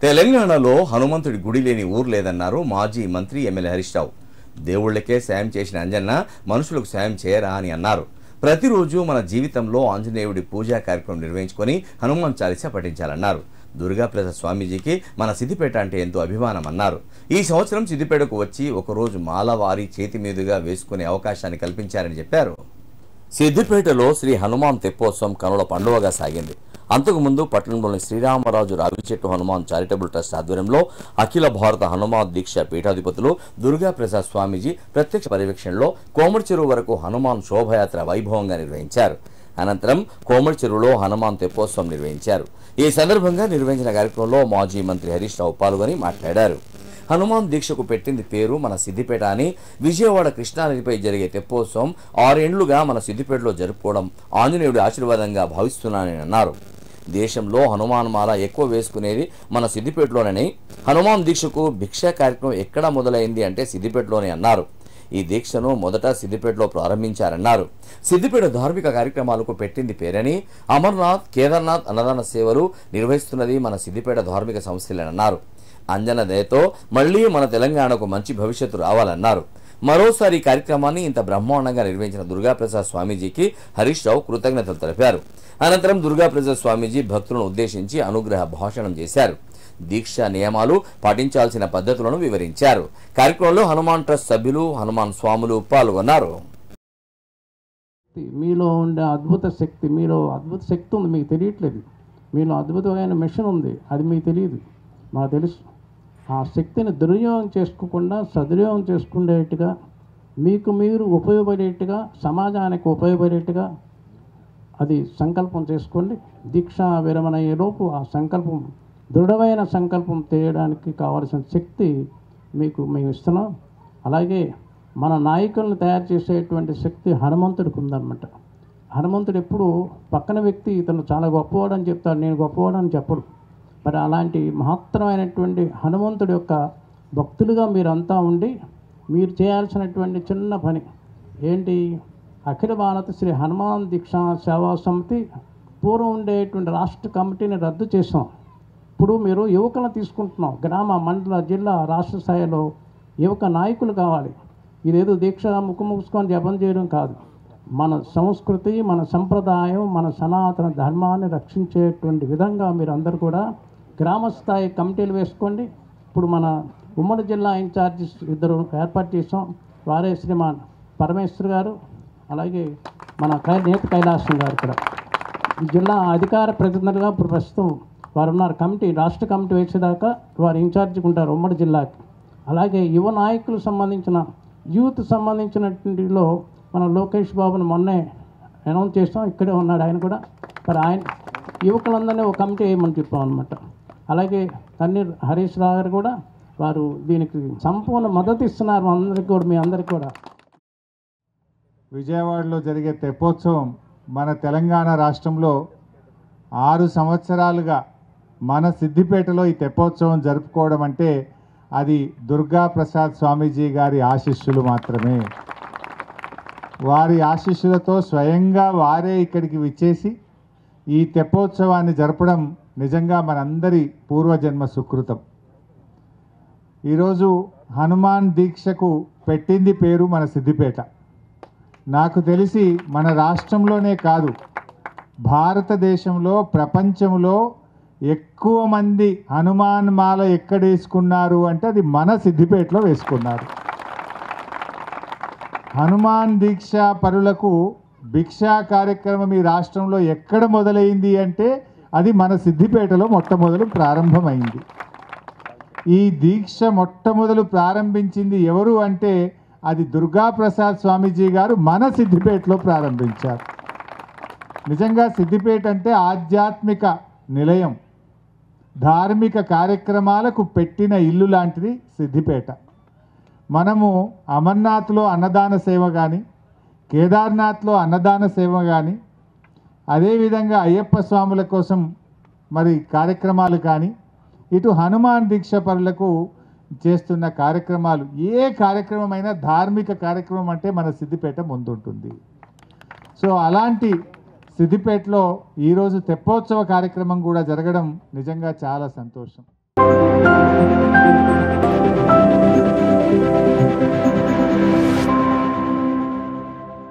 తెలంగాణలో హనుమంతుడి గుడి లేని ఊరు లేదన్నారు మాజీ మంత్రి ఎమ్మెల్యే హరీష్ రావు. దేవుళ్లకే సాయం చేసిన అంజన్న మనుషులకు సాయం చేయరా అని అన్నారు. ప్రతిరోజు మన జీవితంలో ఆంజనేయుడి పూజా కార్యక్రమం నిర్వహించుకొని హనుమాన్ చాలీసా పఠించాలన్నారు. దుర్గాప్రసాద్ స్వామీజీకి మన సిద్దిపేట అంటే ఎంతో అభిమానం అన్నారు. ఈ సంవత్సరం సిద్దిపేటకు వచ్చి ఒకరోజు మాలవారి చేతి మీదుగా వేసుకునే అవకాశాన్ని కల్పించారని చెప్పారు. సిద్దిపేటలో శ్రీ హనుమాన్ తెప్పోత్సవం కనుల పండువగా సాగింది. అంతకుముందు పట్టణంలోని శ్రీరామరాజు రావిచెట్టు హనుమాన్ చారిటబుల్ ట్రస్ట్ ఆధ్వర్యంలో అఖిల భారత హనుమాన్ దీక్ష పీఠాధిపతులు దుర్గాప్రసాద్ స్వామీజీ ప్రత్యక్ష పర్యవేక్షణలో కోమటి చెరువు వరకు హనుమాన్ శోభయాత్ర వైభవంగా నిర్వహించారు. అనంతరం కోమటి చెరువులో హనుమాన్ తెప్పోత్సవం నిర్వహించారు. ఈ సందర్భంగా నిర్వహించిన కార్యక్రమంలో మాజీ మంత్రి హరీష్ రావు పాల్గొని మాట్లాడారు. హనుమాన్ దీక్షకు పెట్టింది పేరు మన సిద్దిపేట అని, విజయవాడ కృష్ణానదిపై జరిగే తెప్పోత్సవం 6 ఏళ్లుగా మన సిద్దిపేటలో జరుపుకోవడం ఆంజనేయుడి ఆశీర్వాదంగా భావిస్తున్నానని అన్నారు. దేశంలో హనుమాన్ మాల ఎక్కువ వేసుకునేది మన సిద్దిపేటలోనని, హనుమాన్ దీక్షకు భిక్షా కార్యక్రమం ఎక్కడ మొదలైంది అంటే సిద్దిపేటలోనే అన్నారు. ఈ దీక్షను మొదట సిద్దిపేటలో ప్రారంభించారన్నారు. సిద్దిపేట ధార్మిక కార్యక్రమాలకు పెట్టింది పేరని, అమర్నాథ్, కేదార్నాథ్ అన్నదాన సేవలు నిర్వహిస్తున్నది మన సిద్దిపేట ధార్మిక సంస్థలేనన్నారు. అంజన దయతో మళ్లీ మన తెలంగాణకు మంచి భవిష్యత్తు రావాలన్నారు. మరోసారి ఈ కార్యక్రమాన్ని ఇంత బ్రహ్మాండంగా నిర్వహించిన దుర్గాప్రసాద్ స్వామీజీకి హరీష్ రావు కృతజ్ఞతలు తెలిపారు. అనంతరం దుర్గాప్రసాద్ స్వామీజీ భక్తులను ఉద్దేశించి అనుగ్రహ భాషణం చేశారు. దీక్ష నియమాలు పాటించాల్సిన పద్ధతులను వివరించారు. కార్యక్రమంలో హనుమాన్ ట్రస్ట్ సభ్యులు, హనుమాన్ స్వాములు పాల్గొన్నారు. మీలో ఉండే అద్భుత శక్తి, మీలో అద్భుత శక్తి ఉంది, మీకు తెలియట్లేదు. మీలో అద్భుతమైన మిషన్ ఉంది, అది మీకు తెలియదు, మాకు తెలుసు. ఆ శక్తిని దుర్వినియోగం చేసుకోకుండా సద్వినియోగం చేసుకునేట్టుగా, మీకు మీరు ఉపయోగపడేట్టుగా, సమాజానికి ఉపయోగపడేట్టుగా అది సంకల్పం చేసుకోండి. దీక్షా విరమణ అయ్యేలోపు ఆ సంకల్పం, దృఢమైన సంకల్పం చేయడానికి కావాల్సిన శక్తి మేము ఇస్తున్నాం. అలాగే మన నాయకులను తయారు చేసేటువంటి శక్తి హనుమంతుడికి ఉందన్నమాట. హనుమంతుడు ఎప్పుడు పక్కన వ్యక్తి ఇతను చాలా గొప్పవాడని చెప్తాడు, నేను గొప్పవాడని చెప్పడు. మరి అలాంటి మహత్తరమైనటువంటి హనుమంతుడి యొక్క భక్తులుగా మీరంతా ఉండి మీరు చేయాల్సినటువంటి చిన్న పని ఏంటి, అఖిల భారత శ్రీ హనుమాన్ దీక్షా సేవా సమితి పూర్వం ఉండేటువంటి రాష్ట్ర కమిటీని రద్దు చేసాం. ఇప్పుడు మీరు యువకులను తీసుకుంటున్నాం. గ్రామ, మండల, జిల్లా, రాష్ట్ర స్థాయిలో యువక నాయకులు కావాలి. ఇదేదో దీక్ష ముక్కు మూసుకొని జపం చేయడం కాదు. మన సంస్కృతి, మన సంప్రదాయం, మన సనాతన ధర్మాన్ని రక్షించేటువంటి విధంగా మీరు అందరూ కూడా గ్రామస్థాయి కమిటీలు వేసుకోండి. ఇప్పుడు మన ఉమ్మడి జిల్లా ఇన్ఛార్జెస్ 2 ఏర్పాటు చేసాం. వారే శ్రీమాన్ పరమేశ్వర్ గారు, అలాగే మన నేత కైలాసం గారు కూడా ఈ జిల్లా అధికార ప్రతినిధులుగా ఇప్పుడు ప్రస్తుతం వారు ఉన్నారు. కమిటీ, రాష్ట్ర కమిటీ వేసేదాకా వారు ఇన్ఛార్జిగా ఉంటారు ఉమ్మడి జిల్లాకి. అలాగే యువ నాయకులకు సంబంధించిన, యూత్ సంబంధించినటువంటిలో మన లోకేష్ బాబుని మొన్నే అనౌన్స్ చేస్తాం, ఇక్కడే ఉన్నాడు ఆయన కూడా. మరి ఆయన యువకులందరినీ ఒక కమిటీ వేయమని చెప్పాం అనమాట. అలాగే తన్నీర్ హరీష్ రావు గారు కూడా వారు దీనికి సంపూర్ణ మద్దతు ఇస్తున్నారు అందరికీ కూడా, మీ అందరికీ కూడా. విజయవాడలో జరిగే తెప్పోత్సవం మన తెలంగాణ రాష్ట్రంలో 6 సంవత్సరాలుగా మన సిద్దిపేటలో ఈ తెప్పోత్సవం జరుపుకోవడం అంటే అది దుర్గాప్రసాద్ స్వామీజీ గారి ఆశీస్సులు మాత్రమే. వారి ఆశీస్సులతో స్వయంగా వారే ఇక్కడికి విచ్చేసి ఈ తెప్పోత్సవాన్ని జరపడం నిజంగా మనందరి పూర్వజన్మ సుకృతం. ఈరోజు హనుమాన్ దీక్షకు పెట్టింది పేరు మన సిద్దిపేట. నాకు తెలిసి మన రాష్ట్రంలోనే కాదు, భారతదేశంలో, ప్రపంచంలో ఎక్కువ మంది హనుమాన్ మాల ఎక్కడ వేసుకున్నారు అంటే అది మన సిద్దిపేటలో వేసుకున్నారు. హనుమాన్ దీక్ష పరులకు భిక్షా కార్యక్రమం ఈ రాష్ట్రంలో ఎక్కడ మొదలైంది అంటే అది మన సిద్దిపేటలో మొట్టమొదలు ప్రారంభమైంది. ఈ దీక్ష మొట్టమొదలు ప్రారంభించింది ఎవరు అంటే అది దుర్గాప్రసాద్ స్వామీజీ గారు మన సిద్దిపేటలో ప్రారంభించారు. నిజంగా సిద్దిపేట అంటే ఆధ్యాత్మిక నిలయం, ధార్మిక కార్యక్రమాలకు పెట్టిన ఇల్లు లాంటిది సిద్దిపేట. మనము అమర్నాథ్లో అన్నదాన సేవ కానీ, కేదార్నాథ్లో అన్నదాన సేవ కానీ, అదేవిధంగా అయ్యప్ప స్వాముల కోసం మరి కార్యక్రమాలు కానీ, ఇటు హనుమాన్ దీక్ష పరులకు చేస్తున్న కార్యక్రమాలు, ఏ కార్యక్రమమైనా ధార్మిక కార్యక్రమం అంటే మన సిద్దిపేట ముందుంటుంది. సో అలాంటి సిద్దిపేటలో ఈరోజు తెప్పోత్సవ కార్యక్రమం కూడా జరగడం నిజంగా చాలా సంతోషం.